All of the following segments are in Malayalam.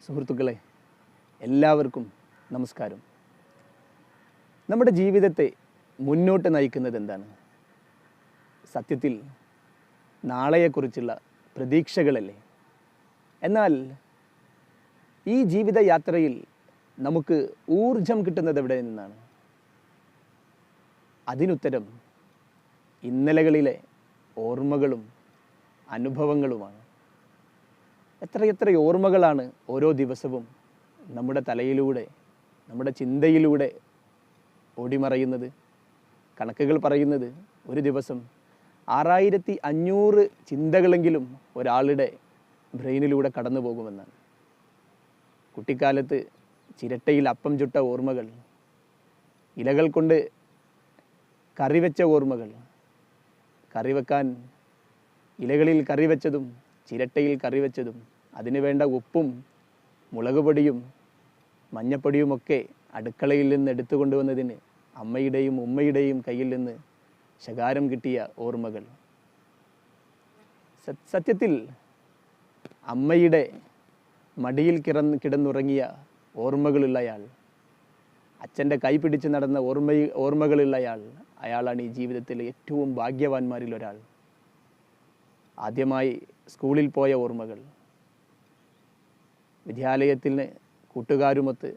സുഹൃത്തുക്കളെ, എല്ലാവർക്കും നമസ്കാരം. നമ്മുടെ ജീവിതത്തെ മുന്നോട്ട് നയിക്കുന്നത് എന്താണ്? സത്യത്തിൽ നാളെയെക്കുറിച്ചുള്ള പ്രതീക്ഷകളല്ലേ? എന്നാൽ ഈ ജീവിതയാത്രയിൽ നമുക്ക് ഊർജം കിട്ടുന്നത് എവിടെ നിന്നാണ്? അതിനുത്തരം ഇന്നലകളിലെ ഓർമ്മകളും അനുഭവങ്ങളുമാണ്. എത്രയെത്ര ഓർമ്മകളാണ് ഓരോ ദിവസവും നമ്മുടെ തലയിലൂടെ, നമ്മുടെ ചിന്തയിലൂടെ ഓടിമറയുന്നത്. കണക്കുകൾ പറയുന്നത് ഒരു ദിവസം 6500 ചിന്തകളെങ്കിലും ഒരാളുടെ ബ്രെയിനിലൂടെ കടന്നു പോകുമെന്നാണ്. കുട്ടിക്കാലത്ത് ചിരട്ടയിൽ അപ്പം ചുട്ട ഓർമ്മകൾ, ഇലകൾ കൊണ്ട് കറിവെച്ച ഓർമ്മകൾ, കറിവെക്കാൻ ഇലകളിൽ കറിവെച്ചതും ചിരട്ടയിൽ കറിവെച്ചതും, അതിനു വേണ്ട ഉപ്പും മുളക് പൊടിയും മഞ്ഞപ്പൊടിയുമൊക്കെ അടുക്കളയിൽ നിന്ന് എടുത്തു കൊണ്ടുവന്നതിന് അമ്മയുടെയും ഉമ്മയുടെയും കയ്യിൽ നിന്ന് ശകാരം കിട്ടിയ ഓർമ്മകൾ. സത്യത്തിൽ അമ്മയുടെ മടിയിൽ കിടന്നുറങ്ങിയ ഓർമ്മകളുള്ളയാൾ, അച്ഛൻ്റെ കൈ പിടിച്ച് നടന്ന ഓർമ്മകളുള്ളയാൾ, അയാളാണ് ഈ ജീവിതത്തിലെ ഏറ്റവും ഭാഗ്യവാന്മാരിൽ ഒരാൾ. ആദ്യമായി സ്കൂളിൽ പോയ ഓർമ്മകൾ, വിദ്യാലയത്തിന് കൂട്ടുകാരുമൊത്ത്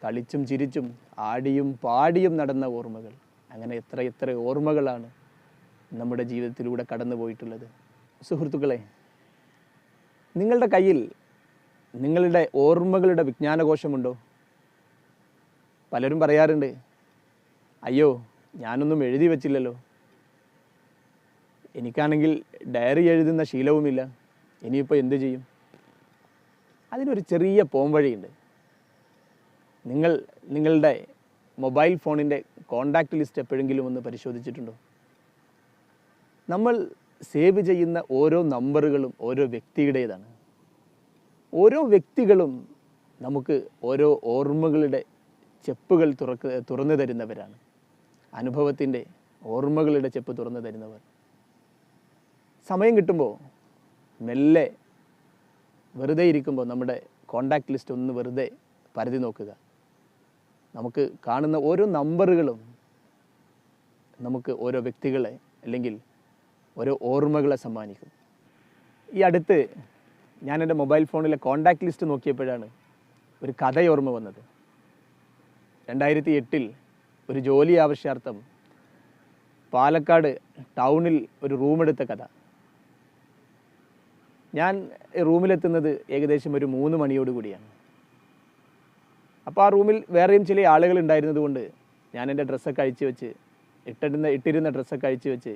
കളിച്ചും ചിരിച്ചും ആടിയും പാടിയും നടന്ന ഓർമ്മകൾ. അങ്ങനെ എത്ര ഓർമ്മകളാണ് നമ്മുടെ ജീവിതത്തിലൂടെ കടന്നു പോയിട്ടുള്ളത്. സുഹൃത്തുക്കളെ, നിങ്ങളുടെ കയ്യിൽ നിങ്ങളുടെ ഓർമ്മകളുടെ വിജ്ഞാനകോശമുണ്ടോ? പലരും പറയാറുണ്ട്, അയ്യോ ഞാനൊന്നും എഴുതി വച്ചില്ലല്ലോ, എനിക്കാണെങ്കിൽ ഡയറി എഴുതുന്ന ശീലവുമില്ല, ഇനിയിപ്പോൾ എന്തു ചെയ്യും? അതിനൊരു ചെറിയ പോംവഴിയുണ്ട്. നിങ്ങളുടെ മൊബൈൽ ഫോണിൻ്റെ കോണ്ടാക്റ്റ് ലിസ്റ്റ് എപ്പോഴെങ്കിലും ഒന്ന് പരിശോധിച്ചിട്ടുണ്ടോ? നമ്മൾ സേവ് ചെയ്യുന്ന ഓരോ നമ്പറുകളും ഓരോ വ്യക്തിയുടേതാണ്. ഓരോ വ്യക്തികളും നമുക്ക് ഓരോ ഓർമ്മകളുടെ ചെപ്പുകൾ തുറന്നു തരുന്നവരാണ്. അനുഭവത്തിൻ്റെ ഓർമ്മകളുടെ ചെപ്പ് തുറന്നു തരുന്നവർ. സമയം കിട്ടുമ്പോൾ മെല്ലെ വെറുതെ ഇരിക്കുമ്പോൾ നമ്മുടെ കോണ്ടാക്റ്റ് ലിസ്റ്റ് ഒന്ന് വെറുതെ പരതി നോക്കുക. നമുക്ക് കാണുന്ന ഓരോ നമ്പറുകളും നമുക്ക് ഓരോ വ്യക്തികളെ അല്ലെങ്കിൽ ഓരോ ഓർമ്മകളെ സമ്മാനിക്കും. ഈ അടുത്ത് ഞാൻ എൻ്റെ മൊബൈൽ ഫോണിലെ കോണ്ടാക്റ്റ് ലിസ്റ്റ് നോക്കിയപ്പോഴാണ് ഒരു കഥ ഓർമ്മ വന്നത്. 2008 ഒരു ജോലി ആവശ്യാർത്ഥം പാലക്കാട് ടൗണിൽ ഒരു റൂമെടുത്ത കഥ. ഞാൻ റൂമിലെത്തുന്നത് ഏകദേശം ഒരു 3 മണിയോടുകൂടിയാണ്. അപ്പോൾ ആ റൂമിൽ വേറെയും ചില ആളുകൾ ഉണ്ടായിരുന്നത് കൊണ്ട് ഞാൻ എൻ്റെ ഡ്രസ്സൊക്കെ അഴിച്ച് വെച്ച് ഇട്ടിരുന്ന ഡ്രസ്സൊക്കെ അഴിച്ച് വെച്ച്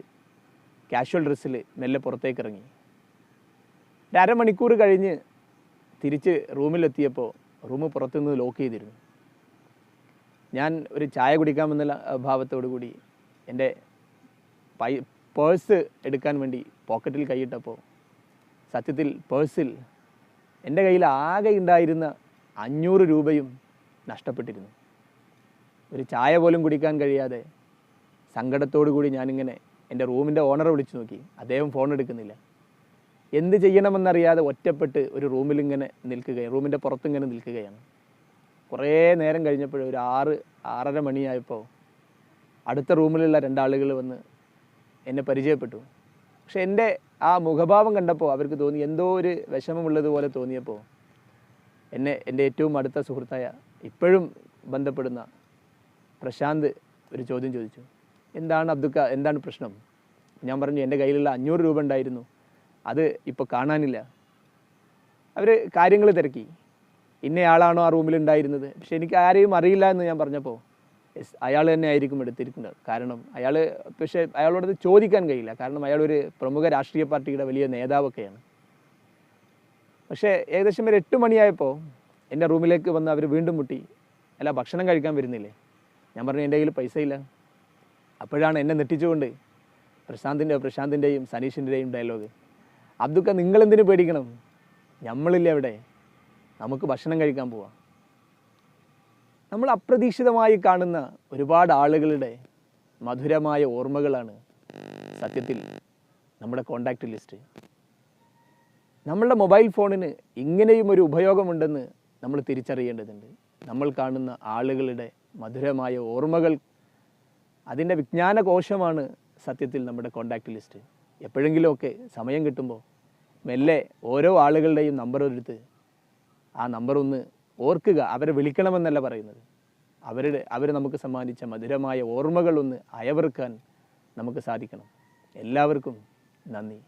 കാഷ്വൽ ഡ്രസ്സിൽ മെല്ലെ പുറത്തേക്ക് ഇറങ്ങി. ഒരു അരമണിക്കൂർ കഴിഞ്ഞ് തിരിച്ച് റൂമിലെത്തിയപ്പോൾ റൂം പുറത്തുനിന്ന് ലോക്ക് ചെയ്തിരുന്നു. ഞാൻ ഒരു ചായ കുടിക്കാമെന്നുള്ള ഭാവത്തോടു കൂടി എൻ്റെ പേഴ്സ് എടുക്കാൻ വേണ്ടി പോക്കറ്റിൽ കൈയിട്ടപ്പോൾ സത്യത്തിൽ പേഴ്സിൽ എൻ്റെ കയ്യിൽ ആകെ ഉണ്ടായിരുന്ന 500 രൂപയും നഷ്ടപ്പെട്ടിരുന്നു. ഒരു ചായ പോലും കുടിക്കാൻ കഴിയാതെ സങ്കടത്തോടു കൂടി ഞാനിങ്ങനെ എൻ്റെ റൂമിൻ്റെ ഓണറെ വിളിച്ചു നോക്കി. അദ്ദേഹം ഫോൺ എടുക്കുന്നില്ല. എന്ത് ചെയ്യണമെന്നറിയാതെ ഒറ്റപ്പെട്ട് ഒരു റൂമിലിങ്ങനെ നിൽക്കുകയാണ്, റൂമിൻ്റെ പുറത്തിങ്ങനെ നിൽക്കുകയാണ്. കുറേ നേരം കഴിഞ്ഞപ്പോൾ ഒരു 6-6:30 മണിയായപ്പോൾ അടുത്ത റൂമിലുള്ള 2 ആളുകൾ വന്ന് എന്നെ പരിചയപ്പെട്ടു. പക്ഷെ എൻ്റെ ആ മുഖഭാവം കണ്ടപ്പോൾ അവർക്ക് തോന്നി എന്തോ ഒരു വിഷമമുള്ളതുപോലെ തോന്നിയപ്പോൾ എൻ്റെ ഏറ്റവും അടുത്ത സുഹൃത്തായ ഇപ്പോഴും ബന്ധപ്പെടുന്ന പ്രശാന്ത് ഒരു ചോദ്യം ചോദിച്ചു. എന്താണ് അബ്ദുക്ക, എന്താണ് പ്രശ്നം? ഞാൻ പറഞ്ഞു, എൻ്റെ കയ്യിലുള്ള 500 രൂപ ഉണ്ടായിരുന്നു, അത് ഇപ്പോൾ കാണാനില്ല. അവർ കാര്യങ്ങൾ തിരക്കി. ഇന്നയാളാണോ ആ റൂമിലുണ്ടായിരുന്നത്? പക്ഷെ എനിക്ക് ആരെയും അറിയില്ല എന്ന് ഞാൻ പറഞ്ഞപ്പോൾ അയാൾ തന്നെ ആയിരിക്കും എടുത്തിരിക്കുന്നത്. കാരണം പക്ഷേ അയാളോടത് ചോദിക്കാൻ കഴിയില്ല. കാരണം അയാളൊരു പ്രമുഖ രാഷ്ട്രീയ പാർട്ടിയുടെ വലിയ നേതാവൊക്കെയാണ്. പക്ഷേ ഏകദേശം ഒരു 8 മണിയായപ്പോൾ എൻ്റെ റൂമിലേക്ക് വന്ന് അവർ വീണ്ടും മുട്ടി, അല്ല ഭക്ഷണം കഴിക്കാൻ വരുന്നില്ലേ? ഞാൻ പറഞ്ഞു, എൻ്റെ കയ്യിൽ പൈസ ഇല്ല. അപ്പോഴാണ് എന്നെ നെട്ടിച്ചുകൊണ്ട് പ്രശാന്തിൻ്റെയും സനീഷിൻ്റെയും ഡയലോഗ്, അബ്ദുക്ക നിങ്ങളെന്തിനു പേടിക്കണം, നമ്മളില്ലേ അവിടെ, നമുക്ക് ഭക്ഷണം കഴിക്കാൻ പോവാം. നമ്മൾ അപ്രതീക്ഷിതമായി കാണുന്ന ഒരുപാട് ആളുകളുടെ മധുരമായ ഓർമ്മകളാണ് സത്യത്തിൽ നമ്മുടെ കോണ്ടാക്റ്റ് ലിസ്റ്റ്. നമ്മളുടെ മൊബൈൽ ഫോണിന് ഇങ്ങനെയും ഒരു ഉപയോഗമുണ്ടെന്ന് നമ്മൾ തിരിച്ചറിയേണ്ടതുണ്ട്. നമ്മൾ കാണുന്ന ആളുകളുടെ മധുരമായ ഓർമ്മകൾ, അതിൻ്റെ വിജ്ഞാനകോശമാണ് സത്യത്തിൽ നമ്മുടെ കോണ്ടാക്റ്റ് ലിസ്റ്റ്. എപ്പോഴെങ്കിലുമൊക്കെ സമയം കിട്ടുമ്പോൾ മെല്ലെ ഓരോ ആളുകളുടെയും നമ്പർ എടുത്ത് ആ നമ്പർ ഒന്ന് ഓർക്കുക. അവരെ വിളിക്കണമെന്നല്ല പറയുന്നത്, അവർ നമുക്ക് സമ്മാനിച്ച മധുരമായ ഓർമ്മകളൊന്ന് അയവിറക്കാൻ നമുക്ക് സാധിക്കണം. എല്ലാവർക്കും നന്ദി.